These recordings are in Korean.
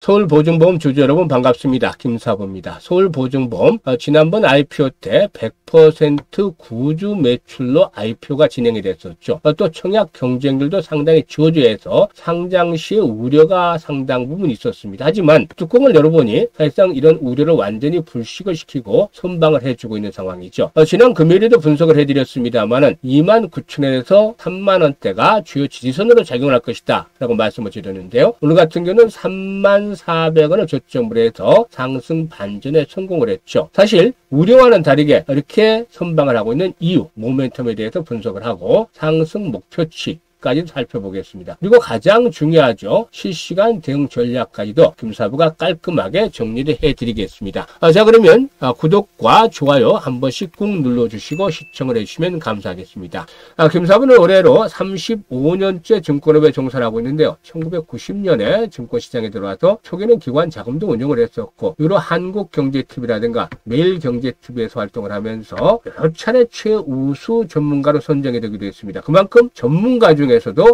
서울보증보험 주주 여러분 반갑습니다. 김사부입니다. 서울보증보험 지난번 IPO 때 100% 구주 매출로 IPO가 진행이 됐었죠. 또 청약 경쟁률도 상당히 저조해서 상장 시에 우려가 상당 부분 있었습니다. 하지만 뚜껑을 열어보니 사실상 이런 우려를 완전히 불식을 시키고 선방을 해주고 있는 상황이죠. 지난 금요일에도 분석을 해드렸습니다만은 29,000원에서 3만원대가 주요 지지선으로 작용을 할 것이다 라고 말씀을 드렸는데요. 오늘 같은 경우는 34,400원을 저점으로 해서 상승 반전에 성공을 했죠. 사실 우려와는 다르게 이렇게 선방을 하고 있는 이유, 모멘텀에 대해서 분석을 하고 상승 목표치 까지 살펴보겠습니다. 그리고 가장 중요하죠. 실시간 대응 전략까지도 김사부가 깔끔하게 정리를 해드리겠습니다. 자, 그러면 구독과 좋아요 한 번씩 꾹 눌러주시고 시청을 해주시면 감사하겠습니다. 김사부는 올해로 35년째 증권업에 종사를 하고 있는데요. 1990년에 증권시장에 들어와서 초기는 기관 자금도 운영을 했었고 이후로 한국경제TV라든가 매일경제TV에서 활동을 하면서 여러 차례 최우수 전문가로 선정이 되기도 했습니다. 그만큼 전문가 중에서도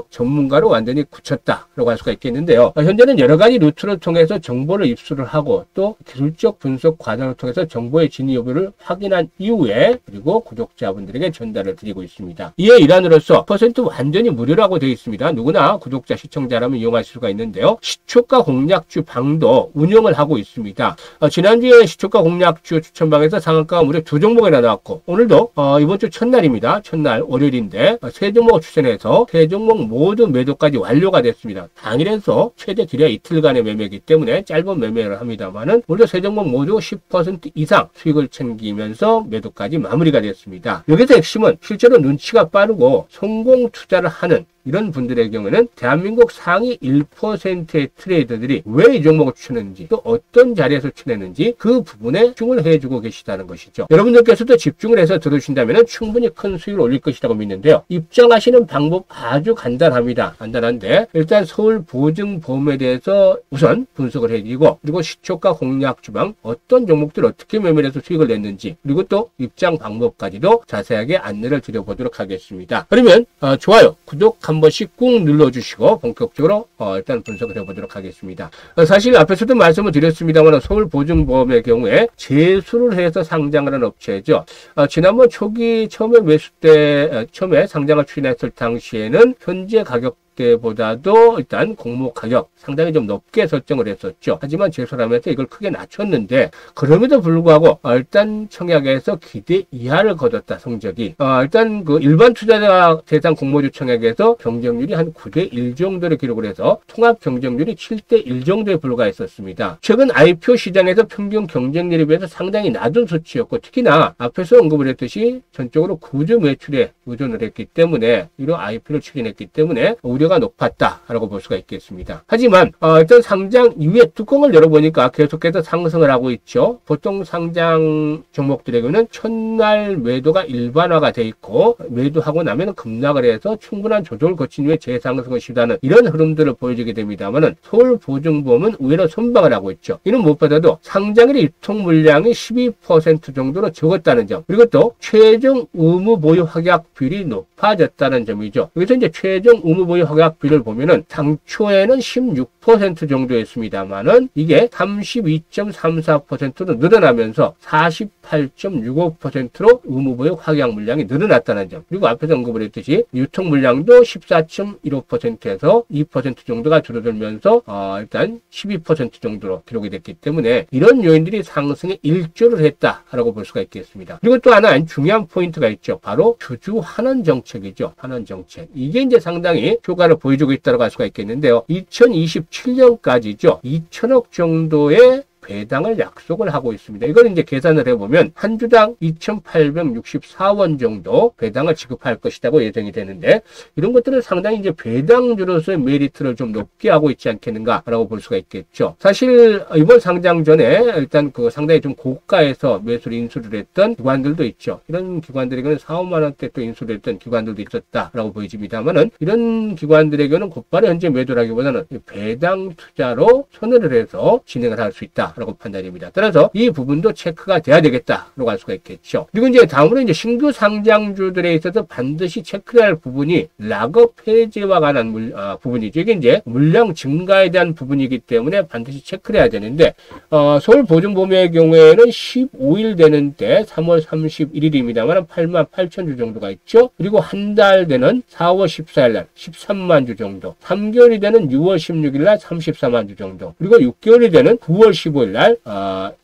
전문가로 완전히 굳혔다라고 할 수가 있겠는데요. 현재는 여러 가지 루트를 통해서 정보를 입수를 하고 또 기술적 분석 과정을 통해서 정보의 진위 여부를 확인한 이후에 그리고 구독자분들에게 전달을 드리고 있습니다. 이에 일환으로서 퍼센트 완전히 무료라고 되어 있습니다. 누구나 구독자, 시청자라면 이용할 수가 있는데요. 시초가 공략주 방도 운영을 하고 있습니다. 지난주에 시초가 공략주 추천방에서 상한가가 무려 2종목이나 나왔고 오늘도 이번 주 첫날입니다. 첫날 월요일인데 3종목 추천해서 3종목 모두 매도까지 완료가 됐습니다. 당일에서 최대 길이가 이틀간의 매매이기 때문에 짧은 매매를 합니다만은 오늘도 3종목 모두 10% 이상 수익을 챙기면서 매도까지 마무리가 됐습니다. 여기서 핵심은 실제로 눈치가 빠르고 성공 투자를 하는 이런 분들의 경우는 대한민국 상위 1%의 트레이더들이 왜 이 종목을 추천했는지 또 어떤 자리에서 추천했는지 그 부분에 집중을 해주고 계시다는 것이죠. 여러분들께서도 집중을 해서 들으신다면 충분히 큰 수익을 올릴 것이라고 믿는데요. 입장하시는 방법 아주 간단합니다. 간단한데 일단 서울보증보험에 대해서 우선 분석을 해드리고 그리고 시초가 공략 주방 어떤 종목들 어떻게 매매를 해서 수익을 냈는지 그리고 또 입장 방법까지도 자세하게 안내를 드려보도록 하겠습니다. 그러면 좋아요, 구독 한 번씩 꾹 눌러주시고 본격적으로 일단 분석을 해보도록 하겠습니다. 사실 앞에서도 말씀을 드렸습니다만 서울보증보험의 경우에 제수를 해서 상장을 한 업체죠. 지난번 초기 처음에 매수 때 처음에 상장을 추진했을 당시에는 현재 가격 때보다도 일단 공모 가격 상당히 좀 높게 설정을 했었죠. 하지만 제소하면서 이걸 크게 낮췄는데 그럼에도 불구하고 일단 청약에서 기대 이하를 거뒀다 성적이. 일단 그 일반 투자자 대상 공모주 청약에서 경쟁률이 한 9대1 정도를 기록을 해서 통합 경쟁률이 7대1 정도에 불과했었습니다. 최근 IPO 시장에서 평균 경쟁률에 비해서 상당히 낮은 수치였고 특히나 앞에서 언급을 했듯이 전적으로 구주 매출에 의존을 했기 때문에 이런 IPO를 추진했기 때문에 우려가 높았다라고 볼 수가 있겠습니다. 하지만 일단 상장 이후에 뚜껑을 열어보니까 계속해서 상승을 하고 있죠. 보통 상장 종목들에게는 첫날 매도가 일반화가 돼 있고 매도하고 나면 급락을 해서 충분한 조정을 거친 후에 재상승을 시도하는 이런 흐름들을 보여주게 됩니다만은 서울보증보험은 의외로 선방을 하고 있죠. 이는 무엇보다도 상장일의 유통 물량이 12% 정도로 적었다는 점 그리고 또 최종 의무 보유 확약 비율이 높아졌다는 점이죠. 여기서 이제 최종 의무 보유 확약 비율을 보면은 당초에는 16% 정도였습니다만은 이게 32.34%로 늘어나면서 48.65%로 의무보유 확약 물량이 늘어났다는 점 그리고 앞에서 언급을 했듯이 유통 물량도 14.15%에서 2% 정도가 줄어들면서 일단 12% 정도로 기록이 됐기 때문에 이런 요인들이 상승에 일조를 했다라고 볼 수가 있겠습니다. 그리고 또 하나 중요한 포인트가 있죠. 바로 주주 환원 정책이죠. 환원 정책. 이게 이제 상당히 효과를 보여주고 있다고 할 수가 있겠는데요. 2027년까지죠. 2천억 정도의 배당을 약속을 하고 있습니다. 이걸 이제 계산을 해보면 한 주당 2,864원 정도 배당을 지급할 것이라고 예상이 되는데 이런 것들은 상당히 이제 배당주로서의 메리트를 좀 높게 하고 있지 않겠는가라고 볼 수가 있겠죠. 사실 이번 상장 전에 일단 그 상당히 좀 고가에서 매수를 인수를 했던 기관들도 있죠. 이런 기관들에게는 4, 5만 원대 또 인수를 했던 기관들도 있었다라고 보여집니다만은 이런 기관들에게는 곧바로 현재 매도라기보다는 배당 투자로 선회를 해서 진행을 할 수 있다. 있다라고 판단됩니다. 따라서 이 부분도 체크가 돼야 되겠다라고 할 수가 있겠죠. 그리고 이제 다음으로 이제 신규 상장주들에 있어서 반드시 체크해야 할 부분이 락업 폐지와 관한 부분이죠. 이게 이제 물량 증가에 대한 부분이기 때문에 반드시 체크를 해야 되는데 서울보증보험의 경우에는 15일 되는데 3월 31일입니다만 88,000주 정도가 있죠. 그리고 한 달 되는 4월 14일 날 13만 주 정도, 3개월이 되는 6월 16일 날 34만 주 정도, 그리고 6개월이 되는 9월 15일 날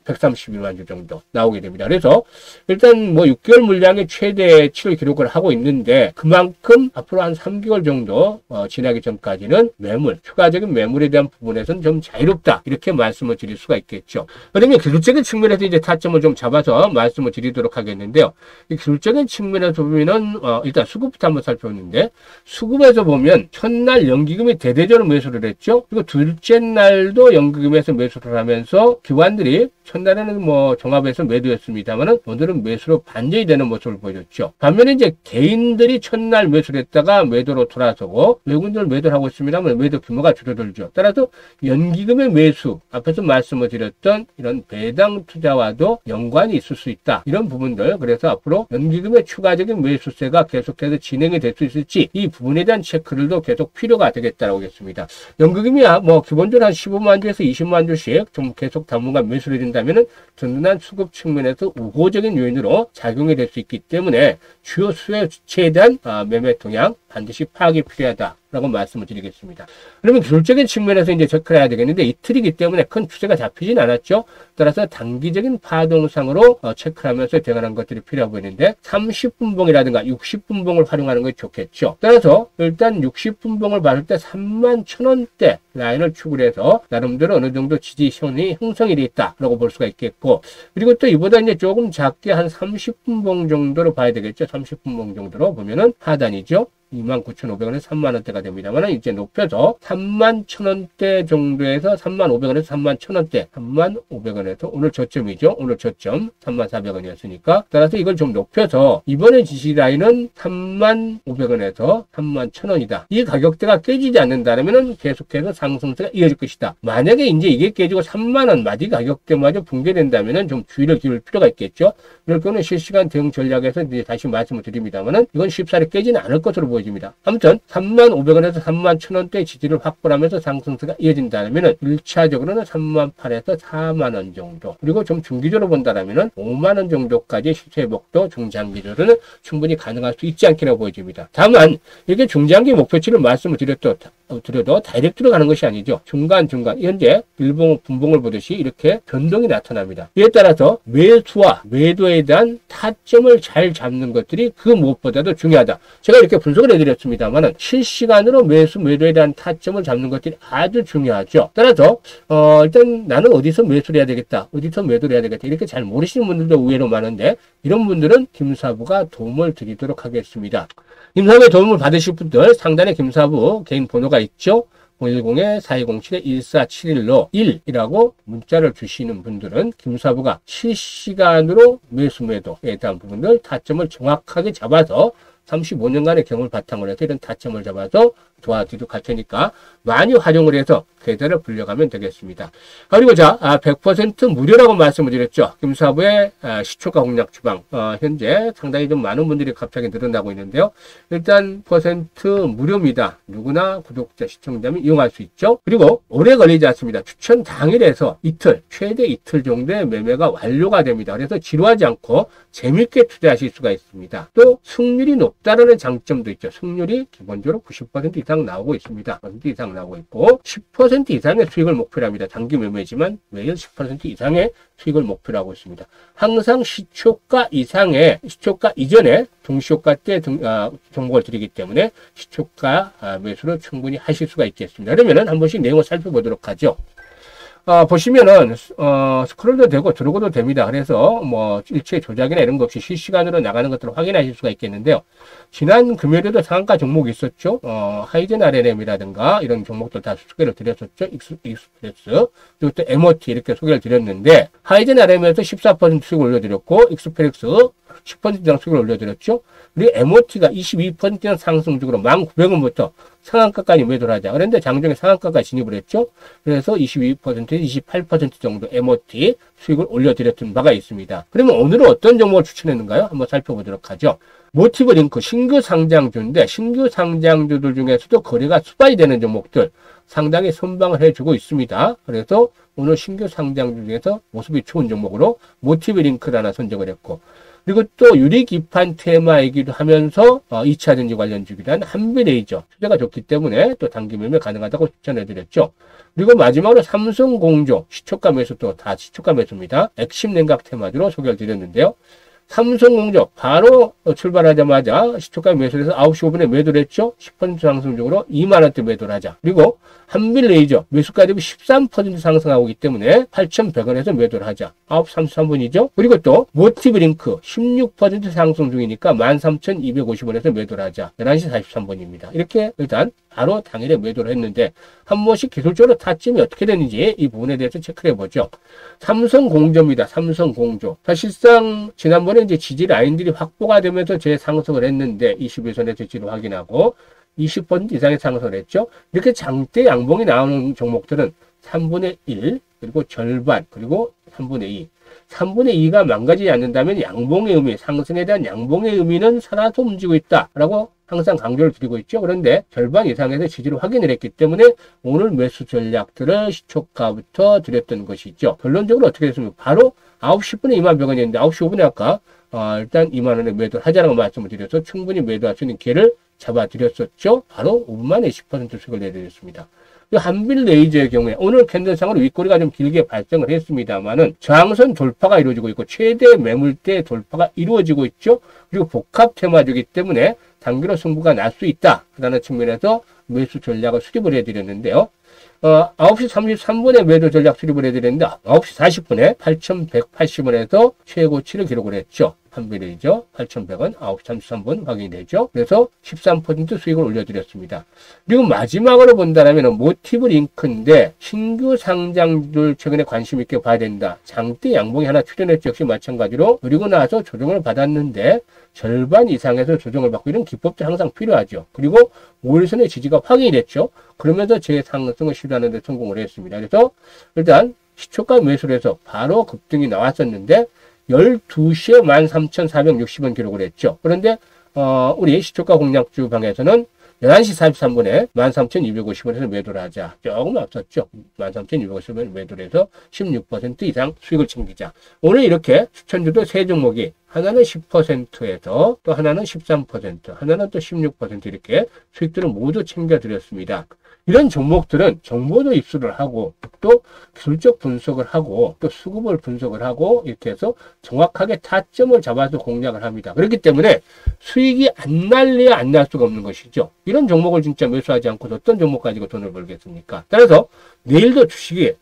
132만 주 정도 나오게 됩니다. 그래서 일단 뭐 6개월 물량의 최대치를 기록을 하고 있는데 그만큼 앞으로 한 3개월 정도 지나기 전까지는 매물, 추가적인 매물에 대한 부분에서는 좀 자유롭다 이렇게 말씀을 드릴 수가 있겠죠. 그러면 기술적인 측면에서 이제 타점을 좀 잡아서 말씀을 드리도록 하겠는데요. 이 기술적인 측면에서 보면은 일단 수급부터 한번 살펴보는데 수급에서 보면 첫날 연기금이 대대적으로 매수를 했죠. 그리고 둘째 날도 연기금에서 매수를 하면서 기관들이 첫날에는 뭐 종합에서 매도했습니다만은 오늘은 매수로 반전이 되는 모습을 보여줬죠. 반면에 이제 개인들이 첫날 매수를 했다가 매도로 돌아서고 외국인들 매도를 하고 있습니다만 매도 규모가 줄어들죠. 따라서 연기금의 매수, 앞에서 말씀을 드렸던 이런 배당 투자와도 연관이 있을 수 있다. 이런 부분들, 그래서 앞으로 연기금의 추가적인 매수세가 계속해서 진행이 될 수 있을지 이 부분에 대한 체크들도 계속 필요가 되겠다라고 하겠습니다. 연기금이야 뭐 기본적으로 한 15만 주에서 20만 주씩 좀 계속 당분간 매수를 해준다면은 든든한 수급 측면에서 우호적인 요인으로 작용이 될 수 있기 때문에 주요 수혜주체에 대한 매매 동향 반드시 파악이 필요하다라고 말씀을 드리겠습니다. 그러면 기술적인 측면에서 이제 체크를 해야 되겠는데 이틀이기 때문에 큰 추세가 잡히진 않았죠. 따라서 단기적인 파동상으로 체크하면서 대응하는 것들이 필요해 보이는데 30분봉이라든가 60분봉을 활용하는 것이 좋겠죠. 따라서 일단 60분봉을 봤을 때 31,000원대 라인을 추구를 해서 나름대로 어느 정도 지지선이 형성이 되어 있다라고 볼 수가 있겠고, 그리고 또 이보다 이제 조금 작게 한 30분봉 정도로 봐야 되겠죠. 30분봉 정도로 보면은 하단이죠. 29,500원에서 3만원대가 됩니다만 이제 높여서 31,000원대 정도에서 35,000원에서 31,000원대 35,000원에서 오늘 저점이죠. 오늘 저점 34,000원이었으니까 따라서 이걸 좀 높여서 이번에 지지라인은 35,000원에서 31,000원이다. 이 가격대가 깨지지 않는다면 계속해서 상승세가 이어질 것이다. 만약에 이제 이게 깨지고 3만원 마디 가격대마저 붕괴된다면 좀 주의를 기울일 필요가 있겠죠. 그럴 경우는 실시간 대응 전략에서 이제 다시 말씀을 드립니다만 이건 쉽사리 깨지는 않을 것으로 보입니다. 아무튼 35,000원에서 31,000원대 지지를 확보하면서 상승세가 이어진다면 1차적으로는 38,000원에서 4만원 정도, 그리고 좀 중기적으로 본다면 5만원 정도까지 시세 회복도 중장기적으로는 충분히 가능할 수 있지 않겠나 보여집니다. 다만 이게 중장기 목표치를 말씀을 드려도 다이렉트로 가는 것이 아니죠. 중간중간 현재 일봉 분봉을 보듯이 이렇게 변동이 나타납니다. 이에 따라서 매수와 매도에 대한 타점을 잘 잡는 것들이 그 무엇보다도 중요하다. 제가 이렇게 분석을 해드렸습니다만 실시간으로 매수 매도에 대한 타점을 잡는 것들이 아주 중요하죠. 따라서 일단 나는 어디서 매수를 해야 되겠다, 어디서 매도를 해야 되겠다 이렇게 잘 모르시는 분들도 의외로 많은데 이런 분들은 김사부가 도움을 드리도록 하겠습니다. 김사부의 도움을 받으실 분들 상단에 김사부 개인 번호가 있죠. 010-4207-1471로 1이라고 문자를 주시는 분들은 김사부가 실시간으로 매수 매도에 대한 부분들 타점을 정확하게 잡아서 35년간의 경험을 바탕으로 해서 이런 타점을 잡아서 도와드리도록 할 테니까 많이 활용을 해서 계좌를 불려가면 되겠습니다. 그리고 자, 100% 무료라고 말씀을 드렸죠. 김사부의 시초가 공략 주방. 현재 상당히 좀 많은 분들이 갑자기 늘어나고 있는데요. 일단 퍼센트 무료입니다. 누구나 구독자, 시청자면 이용할 수 있죠. 그리고 오래 걸리지 않습니다. 추천 당일에서 이틀, 최대 이틀 정도의 매매가 완료가 됩니다. 그래서 지루하지 않고 재밌게 투자하실 수가 있습니다. 또 승률이 높다는 장점도 있죠. 승률이 기본적으로 90% 이상 나오고 있습니다. 10% 이상 나오고 있고 10% 이상의 수익을 목표로 합니다. 단기 매매지만 매일 10% 이상의 수익을 목표로 하고 있습니다. 항상 시초가 이상의, 시초가 이전에 동시효과 때 정보를 드리기 때문에 시초가 매수를 충분히 하실 수가 있겠습니다. 그러면은 한 번씩 내용을 살펴보도록 하죠. 보시면은, 스크롤도 되고 들어오도 됩니다. 그래서 뭐, 일체 조작이나 이런 거 없이 실시간으로 나가는 것들을 확인하실 수가 있겠는데요. 지난 금요일에도 상한가 종목이 있었죠. 하이젠 RNM이라든가 이런 종목들 다 소개를 드렸었죠. 익스프레스. 그리고 또 MOT 이렇게 소개를 드렸는데, 하이젠 RNM에서 14% 수익을 올려드렸고, 익스프레스 10% 이상 수익을 올려드렸죠. 그리고 MOT가 22% 이상 상승 중으로 1,900원부터 상한가까지 매도를 하자. 그런데 장중에 상한가까지 진입을 했죠. 그래서 22%, 28% 정도 MOT 수익을 올려드렸던 바가 있습니다. 그러면 오늘은 어떤 종목을 추천했는가요? 한번 살펴보도록 하죠. 모티브 링크 신규 상장주인데 신규 상장주들 중에서도 거래가 수반이 되는 종목들 상당히 선방을 해주고 있습니다. 그래서 오늘 신규 상장주 중에서 모습이 좋은 종목으로 모티브 링크를 하나 선정을 했고, 그리고 또 유리기판 테마이기도 하면서 2차전지 관련주기란 한비레이저 투자가 좋기 때문에 또 단기 매매 가능하다고 추천해드렸죠. 그리고 마지막으로 삼성공조 시초가 매수도 다 시초가 매수입니다. 액심 냉각 테마주로 소개를 드렸는데요. 삼성공조 바로 출발하자마자 시초가 매수를 해서 9시 5분에 매도를 했죠. 10% 상승적으로 2만원대 매도를 하자. 그리고 한빌레이저 매수가 대비 13% 상승하고 있기 때문에 8,100원에서 매도를 하자. 9시 33분이죠. 그리고 또 모티브 링크 16% 상승 중이니까 13,250원에서 매도를 하자. 11시 43분입니다. 이렇게 일단 바로 당일에 매도를 했는데 한 번씩 기술적으로 타점이 어떻게 되는지 이 부분에 대해서 체크를 해보죠. 삼성공조입니다. 삼성공조. 사실상 지난번에 이제 지지 라인들이 확보가 되면서 재상승을 했는데 21선의 지지를 확인하고 20% 이상의 상승을 했죠. 이렇게 장대 양봉이 나오는 종목들은 3분의 1 그리고 절반 그리고 3분의 2 3분의 2가 망가지지 않는다면 양봉의 의미, 상승에 대한 양봉의 의미는 살아서 움직이고 있다라고 항상 강조를 드리고 있죠. 그런데 절반 이상에서 지지를 확인을 했기 때문에 오늘 매수 전략들을 시초가부터 드렸던 것이죠. 결론적으로 어떻게 됐습니까? 바로 9시 10분에 21,100원이었는데 9시 5분에 아까 일단 2만원에 매도를 하자라고 말씀을 드려서 충분히 매도할 수 있는 기회를 잡아드렸었죠. 바로 5분 만에 10% 수익을 내드렸습니다. 한빌레이저의 경우에 오늘 캔들상으로 윗꼬리가 좀 길게 발생을 했습니다만은 저항선 돌파가 이루어지고 있고 최대 매물대 돌파가 이루어지고 있죠. 그리고 복합 테마주기 때문에 단기로 승부가 날 수 있다라는 측면에서 매수 전략을 수립을 해드렸는데요. 9시 33분에 매도 전략 수립을 해드렸는데 9시 40분에 8,180원에서 최고치를 기록을 했죠. 한비레이저 8,100원 9시 33분 확인이 되죠. 그래서 13% 수익을 올려드렸습니다. 그리고 마지막으로 본다면 모티브 링크인데 신규 상장들 최근에 관심 있게 봐야 된다. 장대 양봉이 하나 출현했죠. 역시 마찬가지로 그리고 나서 조정을 받았는데 절반 이상에서 조정을 받고 이런 기법도 항상 필요하죠. 그리고 5일선의 지지가 확인이 됐죠. 그러면서 재상승을 시도하는 데 성공을 했습니다. 그래서 일단 시초가 매수를 해서 바로 급등이 나왔었는데 12시에 13,460원 기록을 했죠. 그런데 우리 시초가 공략주 방에서는 11시 43분에 13,250원에서 매도를 하자. 조금 앞섰죠. 13,250원 매도를 해서 16% 이상 수익을 챙기자. 오늘 이렇게 추천주도 세 종목이 하나는 10%에서 또 하나는 13%, 하나는 또 16% 이렇게 수익들을 모두 챙겨드렸습니다. 이런 종목들은 정보도 입수를 하고 또 기술적 분석을 하고 또 수급을 분석을 하고 이렇게 해서 정확하게 타점을 잡아서 공략을 합니다. 그렇기 때문에 수익이 안 날래야 안 날 수가 없는 것이죠. 이런 종목을 진짜 매수하지 않고 어떤 종목 가지고 돈을 벌겠습니까? 따라서 내일도 주식이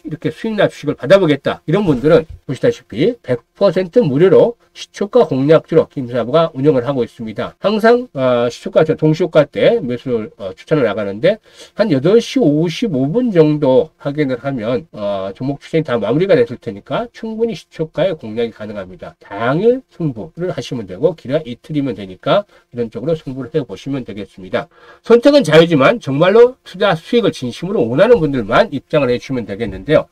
이렇게 수익날 주식을 받아보겠다 이런 분들은 보시다시피 100% 무료로 시초가 공략주로 김사부가 운영을 하고 있습니다. 항상 시초가 동시효과 때 매수를 추천을 나가는데 한 8시 55분 정도 확인을 하면 종목 추천이 다 마무리가 됐을 테니까 충분히 시초가에 공략이 가능합니다. 당일 승부를 하시면 되고 길어야 이틀이면 되니까 이런 쪽으로 승부를 해보시면 되겠습니다. 선택은 자유지만 정말로 투자 수익을 진심으로 원하는 분들만 입장을 해주시면 되겠는데요.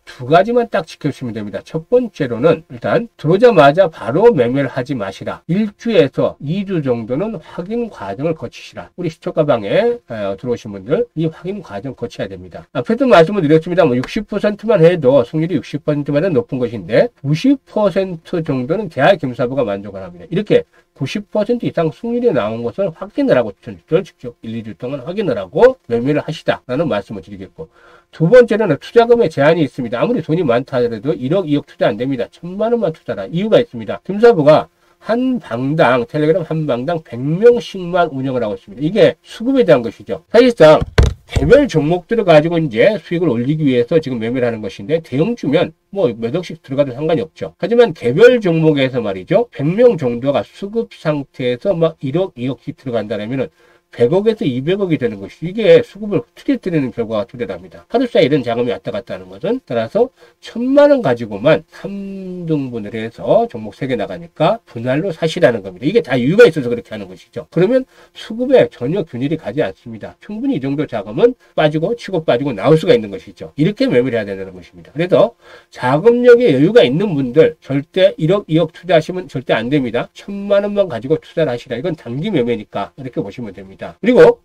두 가지만 딱 지켜주시면 됩니다. 첫 번째로는 일단 들어오자마자 바로 매매를 하지 마시라. 1주에서 2주 정도는 확인 과정을 거치시라. 우리 시초가방에 들어오신 분들 이 확인 과정 거쳐야 됩니다. 앞에도 말씀을 드렸습니다. 60%만 해도 승률이 60%만 해도 높은 것인데 90% 정도는 대학 김사부가 만족을 합니다. 이렇게 90% 이상 승률이 나온 것을 확인을 하고 추천주를 직접 1, 2주 동안 확인을 하고 매매를 하시다라는 말씀을 드리겠고, 두 번째는 투자금의 제한이 있습니다. 아무리 돈이 많다 하더라도 1억, 2억 투자 안 됩니다. 1,000만 원만 투자라. 이유가 있습니다. 김사부가 한 방당, 텔레그램 한 방당 100명씩만 운영을 하고 있습니다. 이게 수급에 대한 것이죠. 사실상 개별 종목들을 가지고 이제 수익을 올리기 위해서 지금 매매를 하는 것인데 대형주면 뭐 몇 억씩 들어가도 상관이 없죠. 하지만 개별 종목에서 말이죠. 100명 정도가 수급 상태에서 막 1억, 2억씩 들어간다면 100억에서 200억이 되는 것이 이게 수급을 투자드리는 결과가 투자랍니다. 하루 사이에 이런 자금이 왔다 갔다 하는 것은 따라서 1000만 원 가지고만 3등분을 해서 종목 3개 나가니까 분할로 사시라는 겁니다. 이게 다 이유가 있어서 그렇게 하는 것이죠. 그러면 수급에 전혀 균일이 가지 않습니다. 충분히 이 정도 자금은 빠지고 치고 빠지고 나올 수가 있는 것이죠. 이렇게 매매를 해야 된다는 것입니다. 그래서 자금력에 여유가 있는 분들 절대 1억, 2억 투자하시면 절대 안 됩니다. 1000만 원만 가지고 투자를 하시라. 이건 단기 매매니까 이렇게 보시면 됩니다. 그리고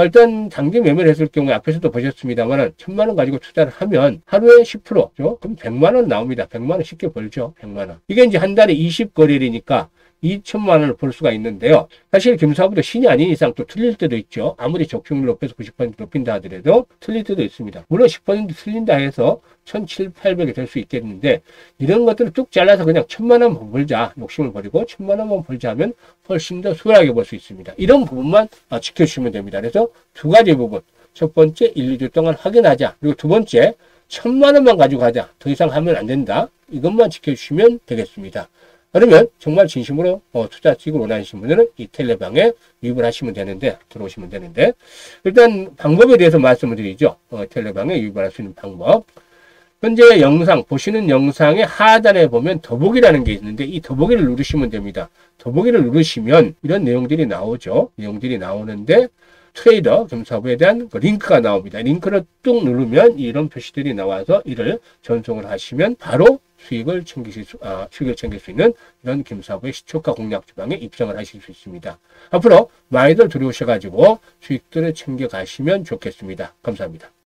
일단 단기 매매를 했을 경우에 앞에서도 보셨습니다만 1000만 원 가지고 투자를 하면 하루에 10%죠. 그럼 100만 원 나옵니다. 100만 원 쉽게 벌죠. 100만 원. 이게 이제 한 달에 20거래일이니까 2천만 원을 벌 수가 있는데요. 사실 김사부도 신이 아닌 이상 또 틀릴 때도 있죠. 아무리 적중률 높여서 90% 높인다 하더라도 틀릴 때도 있습니다. 물론 10% 틀린다 해서 1700, 800이 될 수 있겠는데 이런 것들을 뚝 잘라서 그냥 1000만 원만 벌자. 욕심을 버리고 1000만 원만 벌자 하면 훨씬 더 수월하게 벌 수 있습니다. 이런 부분만 지켜주시면 됩니다. 그래서 두 가지 부분. 첫 번째 1, 2주 동안 확인하자. 그리고 두 번째 1000만 원만 가지고 가자. 더 이상 하면 안 된다. 이것만 지켜주시면 되겠습니다. 그러면 정말 진심으로 투자 수익을 원하시는 분들은 이 텔레방에 유입을 하시면 되는데 들어오시면 되는데 일단 방법에 대해서 말씀을 드리죠. 텔레방에 유입을 할 수 있는 방법. 현재 영상 보시는 영상의 하단에 보면 더보기라는 게 있는데 이 더보기를 누르시면 됩니다. 더보기를 누르시면 이런 내용들이 나오죠. 내용들이 나오는데 트레이더 김사부에 대한 링크가 나옵니다. 링크를 뚝 누르면 이런 표시들이 나와서 이를 전송을 하시면 바로 수익을 챙길 수 있는 이런 김사부의 시초가 공략 주방에 입성을 하실 수 있습니다. 앞으로 많이들 들어오셔가지고 수익들을 챙겨 가시면 좋겠습니다. 감사합니다.